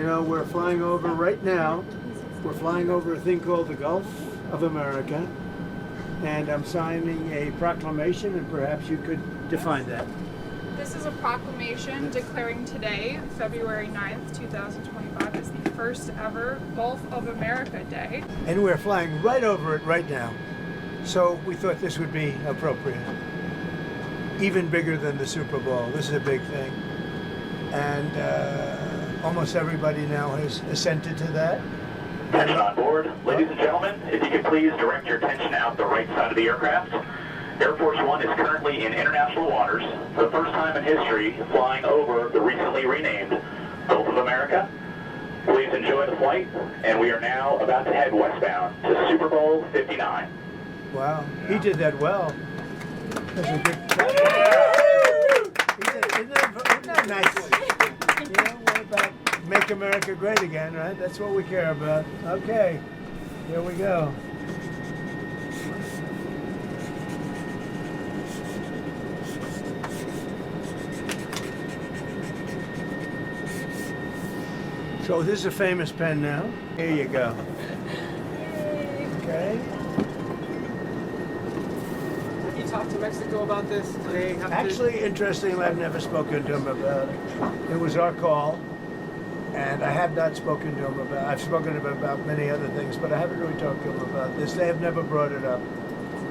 You know, we're flying over right now. We're flying over a thing called the Gulf of America. And I'm signing a proclamation, and perhaps you could define that. This is a proclamation declaring today, February 9th, 2025, as the first ever Gulf of America Day. And we're flying right over it right now. So we thought this would be appropriate. Even bigger than the Super Bowl. This is a big thing. And almost everybody now has assented to that. Attention on board. Ladies and gentlemen, if you could please direct your attention out the right side of the aircraft. Air Force One is currently in international waters, for the first time in history, flying over the recently renamed Gulf of America. Please enjoy the flight, and we are now about to head westbound to Super Bowl 59. Wow, he did that well. That's a good Isn't that nice? You know, what about make America great again, right? That's what we care about. Okay, here we go. So this is a famous pen now. Here you go. Okay. Have you talked to Mexico about this? Do they have Actually, interestingly, I've never spoken to him about it. It was our call, and I have not spoken to him about. I've spoken to him about many other things, but I haven't really talked to him about this. They have never brought it up.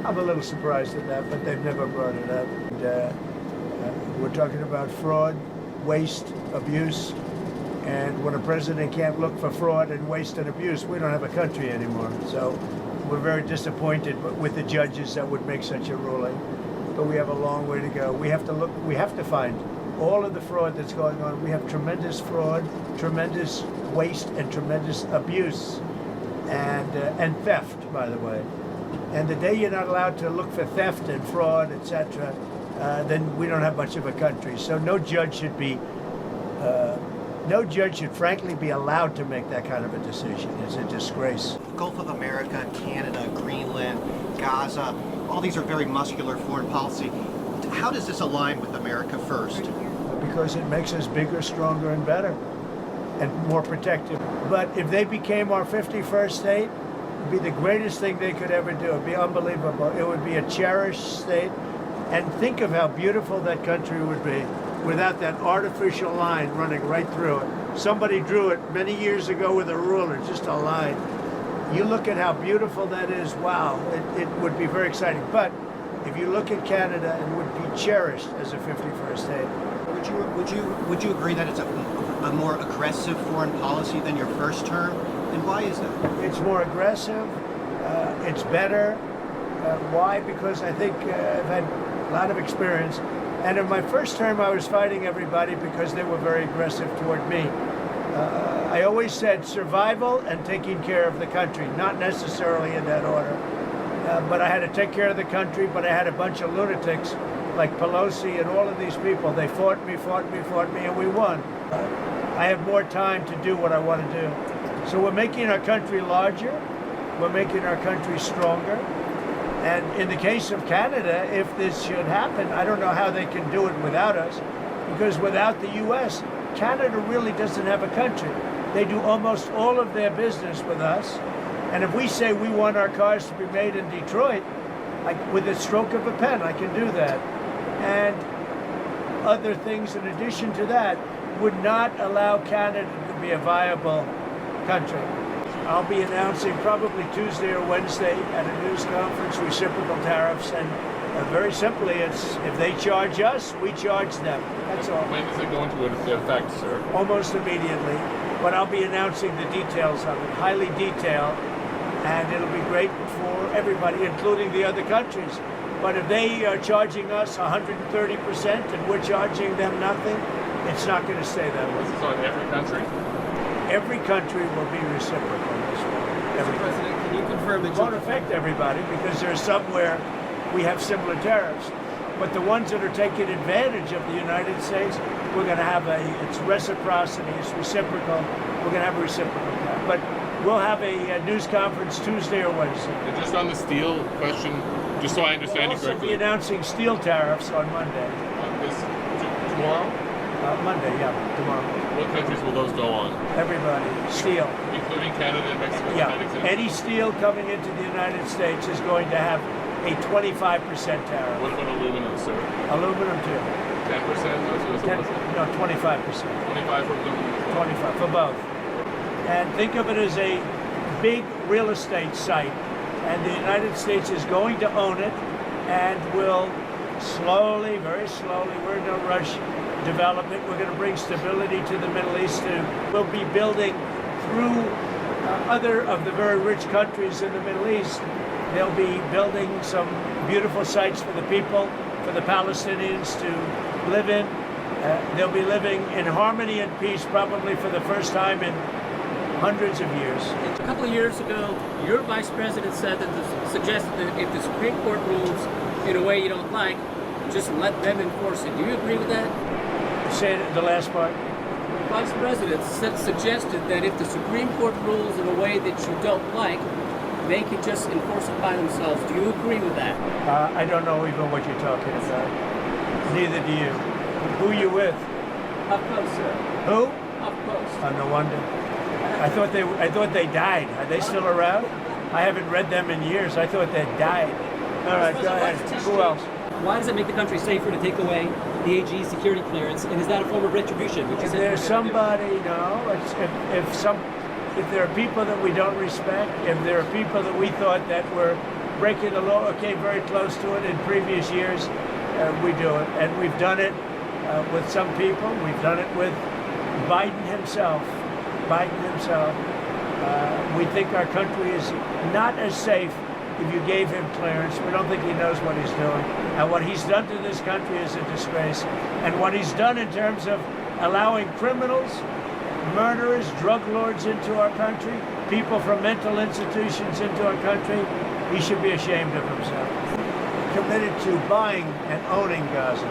I'm a little surprised at that, but they've never brought it up. And, we're talking about fraud, waste, abuse. And when a president can't look for fraud and waste and abuse, we don't have a country anymore. So we're very disappointed with the judges that would make such a ruling. But we have a long way to go. We have to look, we have to find all of the fraud that's going on. We have tremendous fraud, tremendous waste, and tremendous abuse, and theft, by the way. And the day you're not allowed to look for theft and fraud, etc., then we don't have much of a country. So no judge should frankly be allowed to make that kind of a decision. It's a disgrace. Gulf of America, Canada, Greenland, Gaza, all these are very muscular foreign policy. How does this align with America First? Because it makes us bigger, stronger, and better, and more protective. But if they became our 51st state, it would be the greatest thing they could ever do. It would be unbelievable. It would be a cherished state. And think of how beautiful that country would be without that artificial line running right through it. Somebody drew it many years ago with a ruler, just a line. You look at how beautiful that is, wow, it would be very exciting. But if you look at Canada, it would be cherished as a 51st state. Would you agree that it's a more aggressive foreign policy than your first term? And why is that? It's more aggressive, it's better. Why? Because I think I've had a lot of experience. And in my first term, I was fighting everybody because they were very aggressive toward me. I always said survival and taking care of the country, not necessarily in that order. But I had to take care of the country, but I had a bunch of lunatics like Pelosi and all of these people. They fought me, and we won. I have more time to do what I want to do. So we're making our country larger. We're making our country stronger. And in the case of Canada, if this should happen, I don't know how they can do it without us, because without the U.S., Canada really doesn't have a country. They do almost all of their business with us. And if we say we want our cars to be made in Detroit, with a stroke of a pen, I can do that. And other things in addition to that would not allow Canada to be a viable country. I'll be announcing probably Tuesday or Wednesday at a news conference reciprocal tariffs, and very simply, it's if they charge us, we charge them. That's all. When does it go into effect, sir? Almost immediately, but I'll be announcing the details of it, highly detailed, and it'll be great for everybody, including the other countries. But if they are charging us 130% and we're charging them nothing, it's not going to stay that way. This is on every country? Every country will be reciprocal this way. Mr. President, can you confirm that It won't affect everybody because there's somewhere we have similar tariffs. But the ones that are taking advantage of the United States, we're going to have it's reciprocity, it's reciprocal. We're going to have a reciprocal tariff. But we'll have a news conference Tuesday or Wednesday. And just on the steel question, just so I understand you We'll also correctly. be announcing steel tariffs on Monday. On this tomorrow? Monday, yeah, tomorrow. What countries will those go on? Everybody. Steel. Including Canada and Mexico? Yeah. United States? Any steel coming into the United States is going to have a 25% tariff. What about aluminum, sir? Aluminum too. 10%? 25%. 25 for aluminum? 25 for both. And think of it as a big real estate site. And the United States is going to own it and will slowly, very slowly, we're in no rush, develop it. We're going to bring stability to the Middle East. We'll be building through other of the very rich countries in the Middle East. They'll be building some beautiful sites for the people, for the Palestinians to live in. They'll be living in harmony and peace probably for the first time in hundreds of years. A couple of years ago, your vice president suggested that if the Supreme Court rules in a way you don't like, just let them enforce it. Do you agree with that? Say the last part. Vice president suggested that if the Supreme Court rules in a way that you don't like, they can just enforce it by themselves. Do you agree with that? I don't know even what you're talking about. Neither do you. Who are you with? Up close, sir. Who? Up close. Oh, no wonder. I thought they died. Are they still around? I haven't read them in years. I thought they died. All right, go ahead. Who else? Why does it make the country safer to take away the AG's security clearance? And is that a form of retribution? Which If there's somebody, no. If there are people that we don't respect, if there are people that we thought that were breaking the law or came very close to it in previous years, we do it. And we've done it with some people. We've done it with Biden himself. We think our country is not as safe if you gave him clearance. We don't think he knows what he's doing. And what he's done to this country is a disgrace. And what he's done in terms of allowing criminals, murderers, drug lords into our country, people from mental institutions into our country, he should be ashamed of himself. Committed to buying and owning Gaza.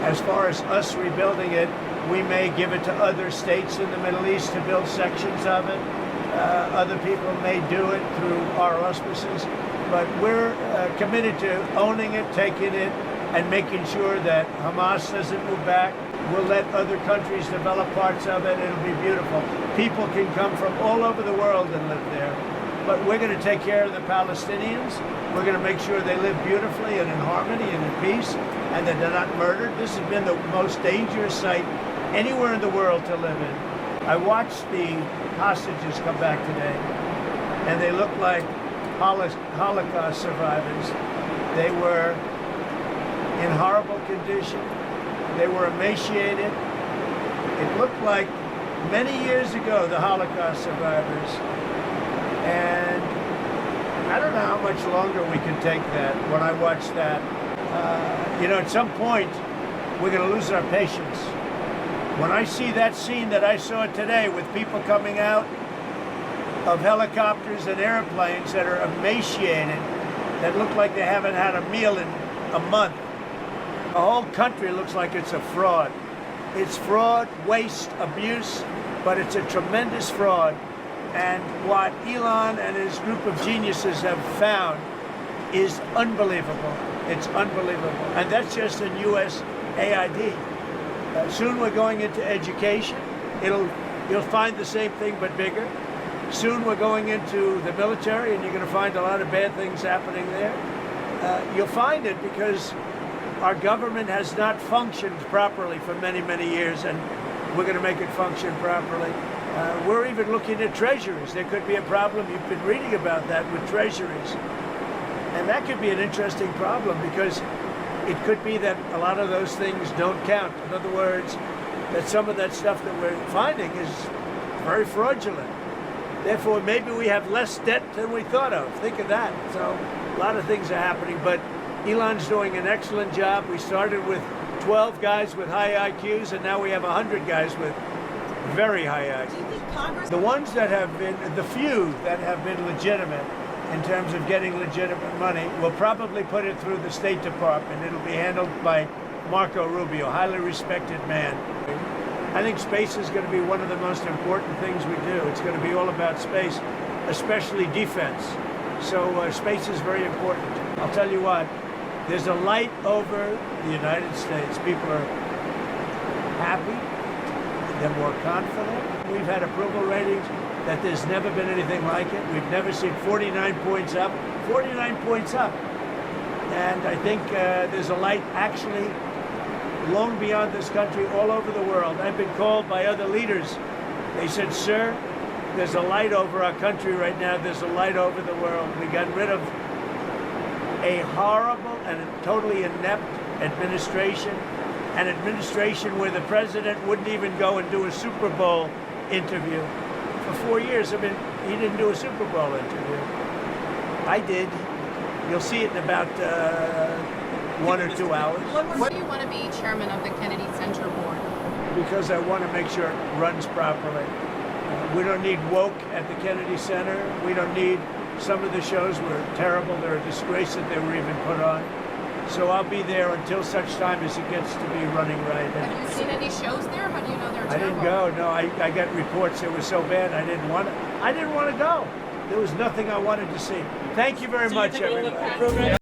As far as us rebuilding it, we may give it to other states in the Middle East to build sections of it. Other people may do it through our auspices, but we're committed to owning it, taking it, and making sure that Hamas doesn't move back. We'll let other countries develop parts of it. It'll be beautiful. People can come from all over the world and live there. But we're going to take care of the Palestinians. We're going to make sure they live beautifully and in harmony and in peace, and that they're not murdered. This has been the most dangerous site anywhere in the world to live in. I watched the hostages come back today, and they looked like Holocaust survivors. They were in horrible condition. They were emaciated. It looked like many years ago, the Holocaust survivors. And I don't know how much longer we can take that. When I watch that, at some point, we're going to lose our patience. When I see that scene that I saw today with people coming out of helicopters and airplanes that are emaciated, that look like they haven't had a meal in a month, the whole country looks like it's a fraud. It's fraud, waste, abuse, but it's a tremendous fraud. And what Elon and his group of geniuses have found is unbelievable. It's unbelievable. And that's just in USAID. Soon we're going into education. You'll find the same thing but bigger. Soon we're going into the military, and you're going to find a lot of bad things happening there. You'll find it because our government has not functioned properly for many, many years, and we're going to make it function properly. We're even looking at treasuries. There could be a problem. You've been reading about that with treasuries. And that could be an interesting problem because it could be that a lot of those things don't count. In other words, that some of that stuff that we're finding is very fraudulent. Therefore, maybe we have less debt than we thought of. Think of that. So a lot of things are happening, but Elon's doing an excellent job. We started with 12 guys with high IQs, and now we have 100 guys with very high IQs. Do you think Congress... The ones that have been, the few that have been legitimate in terms of getting legitimate money, will probably put it through the State Department. It'll be handled by Marco Rubio, highly respected man. I think space is going to be one of the most important things we do. It's going to be all about space, especially defense. So space is very important. I'll tell you what, there's a light over the United States. People are happy. They're more confident. We've had approval ratings that there's never been anything like it. We've never seen 49 points up. 49 points up. And I think there's a light actually long beyond this country, all over the world. I've been called by other leaders. They said, sir, there's a light over our country right now. There's a light over the world. We got rid of a horrible and totally inept administration, an administration where the president wouldn't even go and do a Super Bowl interview. For 4 years, I mean, he didn't do a Super Bowl interview. I did. You'll see it in about 1 or 2 hours. Why do you want to be chairman of the Kennedy Center Board? Because I want to make sure it runs properly. We don't need woke at the Kennedy Center. We don't need, some of the shows were terrible. They're a disgrace that they were even put on. So I'll be there until such time as it gets to be running right. Have you seen any shows there? How do you know they're I terrible? didn't go. No, I got reports it was so bad I didn't want to go. There was nothing I wanted to see. Thank you very much, everybody.